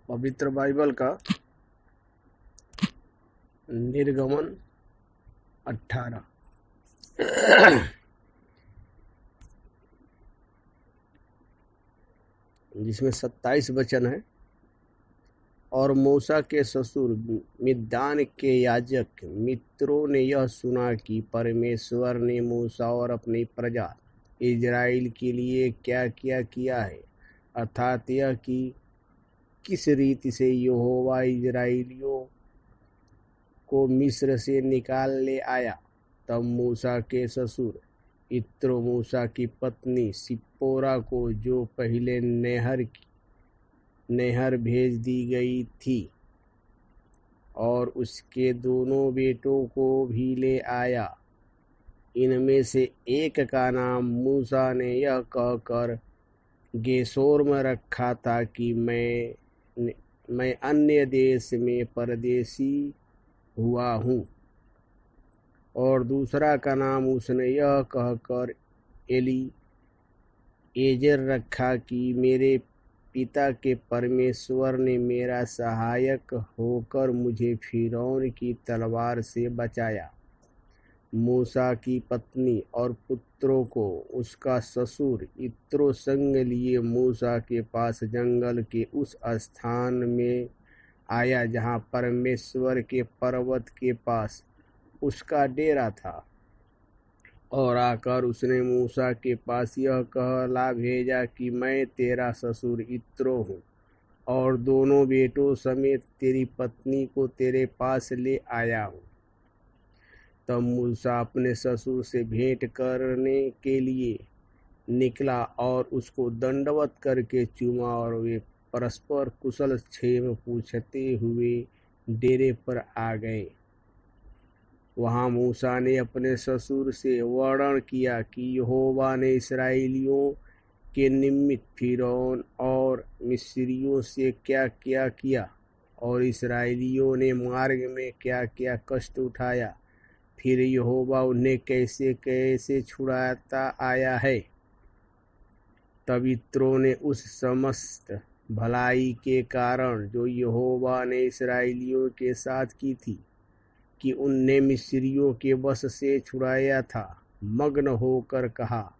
पवित्र बाइबल का निर्गमन 18 जिसमें 27 वचन है। और मूसा के ससुर मिद्यान के याजक मित्रों ने यह सुना कि परमेश्वर ने मूसा और अपनी प्रजा इजराइल के लिए क्या क्या किया है, अर्थात यह कि किस रीति से यहोवा इजराइलियों को मिस्र से निकाल ले आया। तब मूसा के ससुर इत्रो मूसा की पत्नी सिप्पोरा को, जो पहले नेहर भेज दी गई थी, और उसके दोनों बेटों को भी ले आया। इनमें से एक का नाम मूसा ने यह कहकर गेशोर में रखा था कि मैं अन्य देश में परदेशी हुआ हूँ, और दूसरा का नाम उसने यह कहकर एलीएजर रखा कि मेरे पिता के परमेश्वर ने मेरा सहायक होकर मुझे फिरौन की तलवार से बचाया। मूसा की पत्नी और पुत्रों को उसका ससुर इत्रो संग लिए मूसा के पास जंगल के उस स्थान में आया जहाँ परमेश्वर के पर्वत के पास उसका डेरा था। और आकर उसने मूसा के पास यह कहला भेजा कि मैं तेरा ससुर इत्रो हूँ, और दोनों बेटों समेत तेरी पत्नी को तेरे पास ले आया हूँ। तब मूसा अपने ससुर से भेंट करने के लिए निकला और उसको दंडवत करके चूमा, और वे परस्पर कुशल क्षेम पूछते हुए डेरे पर आ गए। वहाँ मूसा ने अपने ससुर से वर्णन किया कि यहोवा ने इस्राएलियों के निमित्त फिरौन और मिस्रियों से क्या क्या किया, और इस्राएलियों ने मार्ग में क्या क्या कष्ट उठाया, फिर यहोवा उन्हें कैसे कैसे छुड़ाता आया है। तब इत्रो ने उस समस्त भलाई के कारण जो यहोवा ने इस्राएलियों के साथ की थी, कि उनने मिस्रियों के वश से छुड़ाया था, मग्न होकर कहा,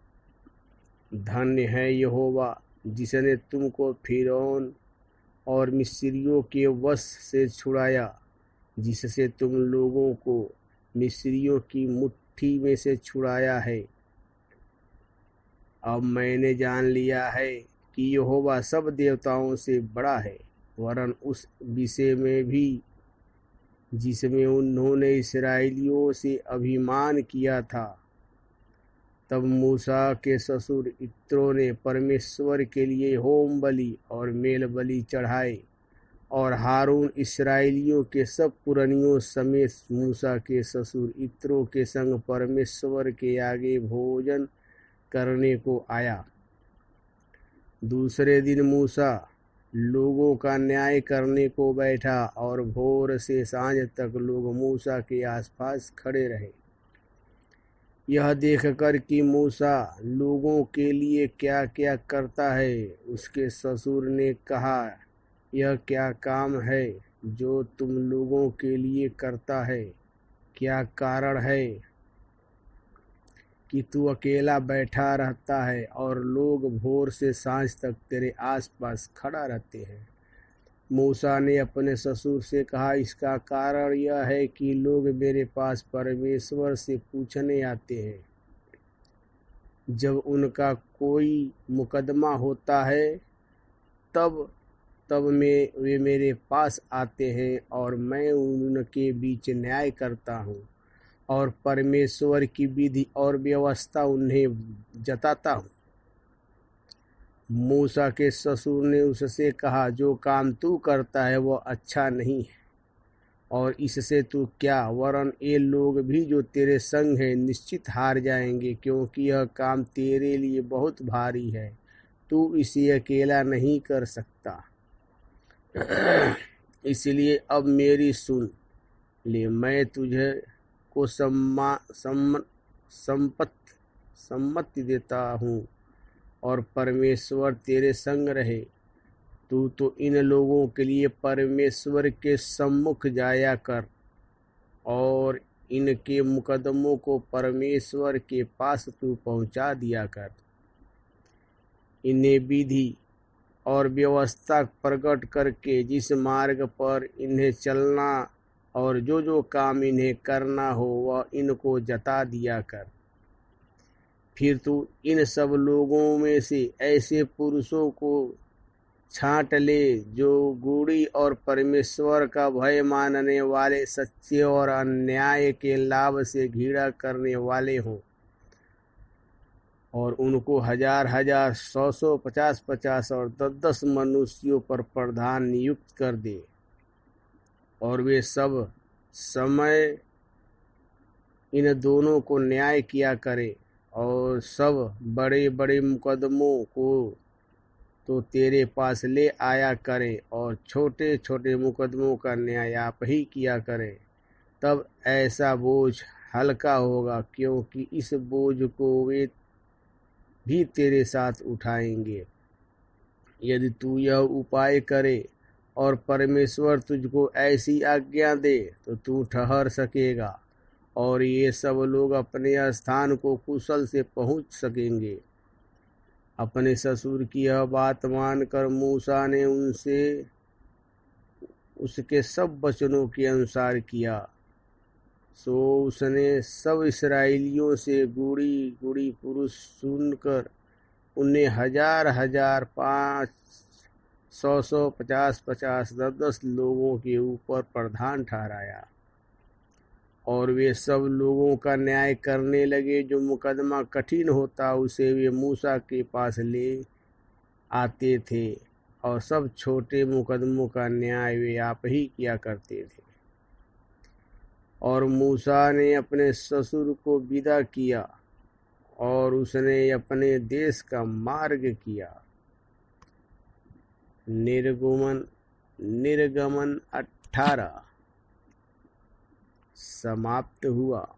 धन्य है यहोवा जिसने तुमको फिरौन और मिस्रियों के वश से छुड़ाया, जिससे तुम लोगों को मिस्रियों की मुट्ठी में से छुड़ाया है। अब मैंने जान लिया है कि यहोवा सब देवताओं से बड़ा है, वरन उस विषय में भी जिसमें उन्होंने इस्राएलियों से अभिमान किया था। तब मूसा के ससुर इत्रो ने परमेश्वर के लिए होम बलि और मेल बलि चढ़ाए, और हारून इस्राएलियों के सब पुरनियों समेत मूसा के ससुर इत्रो के संग परमेश्वर के आगे भोजन करने को आया। दूसरे दिन मूसा लोगों का न्याय करने को बैठा, और भोर से सांझ तक लोग मूसा के आसपास खड़े रहे। यह देखकर कि मूसा लोगों के लिए क्या क्या करता है, उसके ससुर ने कहा, यह क्या काम है जो तुम लोगों के लिए करता है? क्या कारण है कि तू अकेला बैठा रहता है और लोग भोर से सांझ तक तेरे आसपास खड़ा रहते हैं? मूसा ने अपने ससुर से कहा, इसका कारण यह है कि लोग मेरे पास परमेश्वर से पूछने आते हैं। जब उनका कोई मुकदमा होता है तब वे मेरे पास आते हैं, और मैं उनके बीच न्याय करता हूँ और परमेश्वर की विधि और व्यवस्था उन्हें जताता हूँ। मूसा के ससुर ने उससे कहा, जो काम तू करता है वह अच्छा नहीं है, और इससे तू क्या, वरन ये लोग भी जो तेरे संग हैं निश्चित हार जाएंगे, क्योंकि यह काम तेरे लिए बहुत भारी है, तू इसे अकेला नहीं कर सकता। इसलिए अब मेरी सुन ले, मैं तुझे को सम्मति देता हूँ, और परमेश्वर तेरे संग रहे, तू तो इन लोगों के लिए परमेश्वर के सम्मुख जाया कर और इनके मुकदमों को परमेश्वर के पास तू पहुंचा दिया कर। इन्हें विधि और व्यवस्था प्रकट करके जिस मार्ग पर इन्हें चलना और जो जो काम इन्हें करना हो वह इनको जता दिया कर। फिर तू इन सब लोगों में से ऐसे पुरुषों को छांट ले जो गूढ़ी और परमेश्वर का भय मानने वाले, सच्चे और अन्याय के लाभ से घृणा करने वाले हों, और उनको 1000-1000, 100-100, 50-50 और 10-10 मनुष्यों पर प्रधान नियुक्त कर दे, और वे सब समय इन दोनों को न्याय किया करे, और सब बड़े बड़े मुकदमों को तो तेरे पास ले आया करे और छोटे छोटे मुकदमों का न्याय आप ही किया करे। तब ऐसा बोझ हल्का होगा, क्योंकि इस बोझ को वे भी तेरे साथ उठाएंगे। यदि तू यह उपाय करे और परमेश्वर तुझको ऐसी आज्ञा दे तो तू ठहर सकेगा, और ये सब लोग अपने स्थान को कुशल से पहुंच सकेंगे। अपने ससुर की यह बात मानकर मूसा ने उनसे उसके सब वचनों के अनुसार किया। सो उसने सब इस्राएलियों से गूढ़ी गूढ़ी पुरुष सुनकर उन्हें 1000-1000, 500, 100, 50-50, 10-10 लोगों के ऊपर प्रधान ठहराया, और वे सब लोगों का न्याय करने लगे। जो मुकदमा कठिन होता उसे वे मूसा के पास ले आते थे, और सब छोटे मुकदमों का न्याय वे आप ही किया करते थे। और मूसा ने अपने ससुर को विदा किया और उसने अपने देश का मार्ग किया। निर्गमन 18 समाप्त हुआ।